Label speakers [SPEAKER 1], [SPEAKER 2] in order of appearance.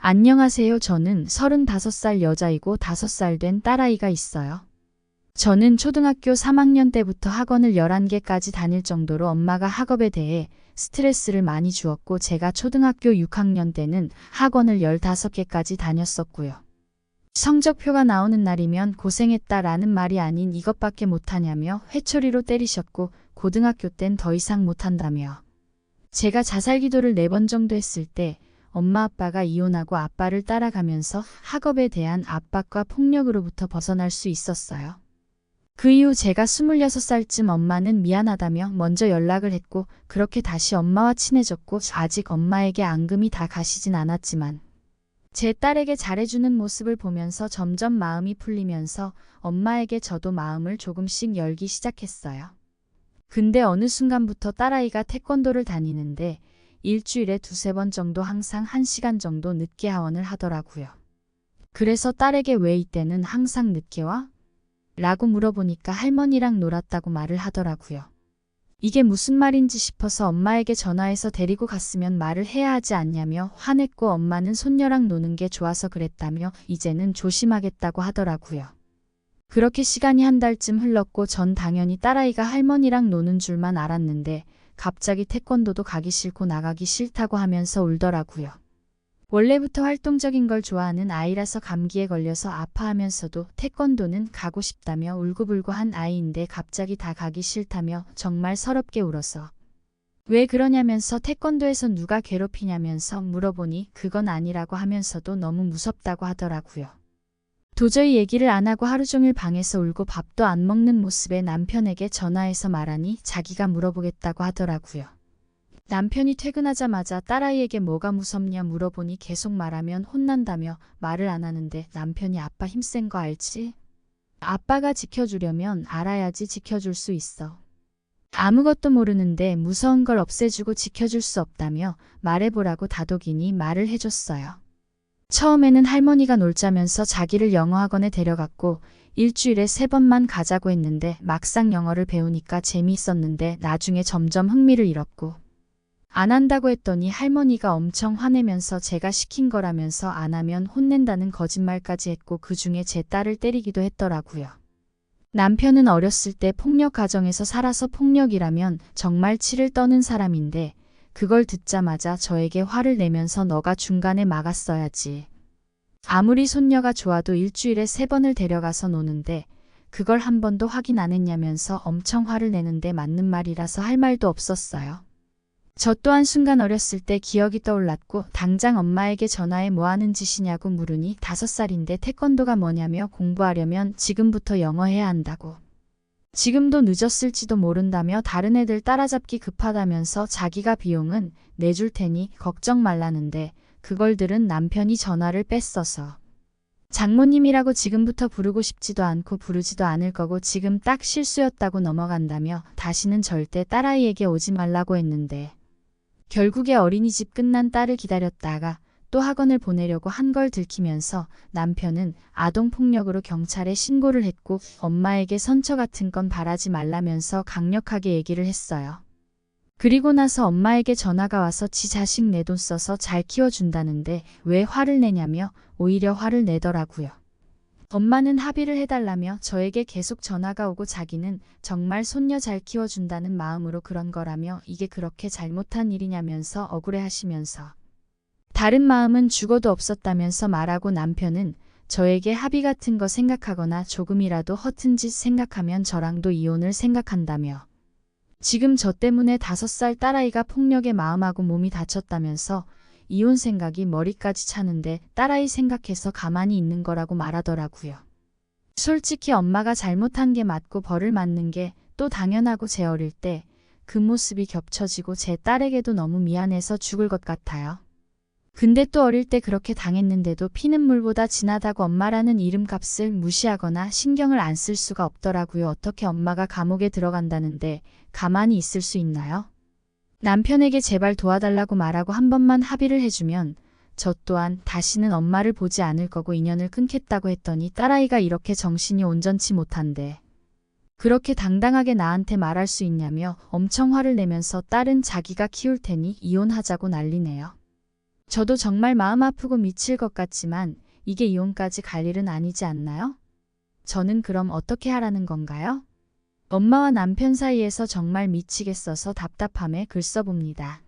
[SPEAKER 1] 안녕하세요. 저는 35살 여자이고 5살 된 딸아이가 있어요. 저는 초등학교 3학년 때부터 학원을 11개까지 다닐 정도로 엄마가 학업에 대해 스트레스를 많이 주었고 제가 초등학교 6학년 때는 학원을 15개까지 다녔었고요. 성적표가 나오는 날이면 고생했다라는 말이 아닌 이것밖에 못하냐며 회초리로 때리셨고 고등학교 땐 더 이상 못한다며. 제가 자살기도를 4번 정도 했을 때 엄마 아빠가 이혼하고 아빠를 따라가면서 학업에 대한 압박과 폭력으로부터 벗어날 수 있었어요. 그 이후 제가 26살쯤 엄마는 미안하다며 먼저 연락을 했고 그렇게 다시 엄마와 친해졌고 아직 엄마에게 앙금이 다 가시진 않았지만 제 딸에게 잘해주는 모습을 보면서 점점 마음이 풀리면서 엄마에게 저도 마음을 조금씩 열기 시작했어요. 근데 어느 순간부터 딸아이가 태권도를 다니는데 일주일에 2~3번 정도 항상 1시간 정도 늦게 하원을 하더라고요. 그래서 딸에게 왜 이때는 항상 늦게 와? 라고 물어보니까 할머니랑 놀았다고 말을 하더라고요. 이게 무슨 말인지 싶어서 엄마에게 전화해서 데리고 갔으면 말을 해야 하지 않냐며 화냈고 엄마는 손녀랑 노는 게 좋아서 그랬다며 이제는 조심하겠다고 하더라고요. 그렇게 시간이 한 달쯤 흘렀고 전 당연히 딸아이가 할머니랑 노는 줄만 알았는데 갑자기 태권도도 가기 싫고 나가기 싫다고 하면서 울더라고요. 원래부터 활동적인 걸 좋아하는 아이라서 감기에 걸려서 아파하면서도 태권도는 가고 싶다며 울고불고 한 아이인데 갑자기 다 가기 싫다며 정말 서럽게 울어서 왜 그러냐면서 태권도에서 누가 괴롭히냐면서 물어보니 그건 아니라고 하면서도 너무 무섭다고 하더라고요. 도저히 얘기를 안 하고 하루 종일 방에서 울고 밥도 안 먹는 모습에 남편에게 전화해서 말하니 자기가 물어보겠다고 하더라고요. 남편이 퇴근하자마자 딸아이에게 뭐가 무섭냐 물어보니 계속 말하면 혼난다며 말을 안 하는데 남편이 아빠 힘센 거 알지? 아빠가 지켜주려면 알아야지 지켜줄 수 있어. 아무것도 모르는데 무서운 걸 없애주고 지켜줄 수 없다며 말해보라고 다독이니 말을 해줬어요. 처음에는 할머니가 놀자면서 자기를 영어학원에 데려갔고 일주일에 3번만 가자고 했는데 막상 영어를 배우니까 재미있었는데 나중에 점점 흥미를 잃었고 안 한다고 했더니 할머니가 엄청 화내면서 제가 시킨 거라면서 안 하면 혼낸다는 거짓말까지 했고 그중에 제 딸을 때리기도 했더라고요. 남편은 어렸을 때 폭력 가정에서 살아서 폭력이라면 정말 치를 떠는 사람인데 그걸 듣자마자 저에게 화를 내면서 너가 중간에 막았어야지. 아무리 손녀가 좋아도 일주일에 3번을 데려가서 노는데 그걸 한 번도 확인 안 했냐면서 엄청 화를 내는데 맞는 말이라서 할 말도 없었어요. 저 또한 순간 어렸을 때 기억이 떠올랐고 당장 엄마에게 전화해 뭐 하는 짓이냐고 물으니 5살인데 태권도가 뭐냐며 공부하려면 지금부터 영어 해야 한다고. 지금도 늦었을지도 모른다며 다른 애들 따라잡기 급하다면서 자기가 비용은 내줄 테니 걱정 말라는데 그걸 들은 남편이 전화를 뺐어서 장모님이라고 지금부터 부르고 싶지도 않고 부르지도 않을 거고 지금 딱 실수였다고 넘어간다며 다시는 절대 딸아이에게 오지 말라고 했는데 결국에 어린이집 끝난 딸을 기다렸다가 또 학원을 보내려고 한 걸 들키면서 남편은 아동폭력으로 경찰에 신고를 했고 엄마에게 선처 같은 건 바라지 말라면서 강력하게 얘기를 했어요. 그리고 나서 엄마에게 전화가 와서 지 자식 내 돈 써서 잘 키워준다는데 왜 화를 내냐며 오히려 화를 내더라고요. 엄마는 합의를 해달라며 저에게 계속 전화가 오고 자기는 정말 손녀 잘 키워준다는 마음으로 그런 거라며 이게 그렇게 잘못한 일이냐면서 억울해하시면서 다른 마음은 죽어도 없었다면서 말하고 남편은 저에게 합의 같은 거 생각하거나 조금이라도 허튼 짓 생각하면 저랑도 이혼을 생각한다며 지금 저 때문에 5살 딸아이가 폭력에 마음하고 몸이 다쳤다면서 이혼 생각이 머리까지 차는데 딸아이 생각해서 가만히 있는 거라고 말하더라고요. 솔직히 엄마가 잘못한 게 맞고 벌을 맞는 게 또 당연하고 제 어릴 때 그 모습이 겹쳐지고 제 딸에게도 너무 미안해서 죽을 것 같아요. 근데 또 어릴 때 그렇게 당했는데도 피는 물보다 진하다고 엄마라는 이름값을 무시하거나 신경을 안 쓸 수가 없더라고요. 어떻게 엄마가 감옥에 들어간다는데 가만히 있을 수 있나요? 남편에게 제발 도와달라고 말하고 한 번만 합의를 해주면 저 또한 다시는 엄마를 보지 않을 거고 인연을 끊겠다고 했더니 딸아이가 이렇게 정신이 온전치 못한데 그렇게 당당하게 나한테 말할 수 있냐며 엄청 화를 내면서 딸은 자기가 키울 테니 이혼하자고 난리네요. 저도 정말 마음 아프고 미칠 것 같지만 이게 이혼까지 갈 일은 아니지 않나요? 저는 그럼 어떻게 하라는 건가요? 엄마와 남편 사이에서 정말 미치겠어서 답답함에 글 써봅니다.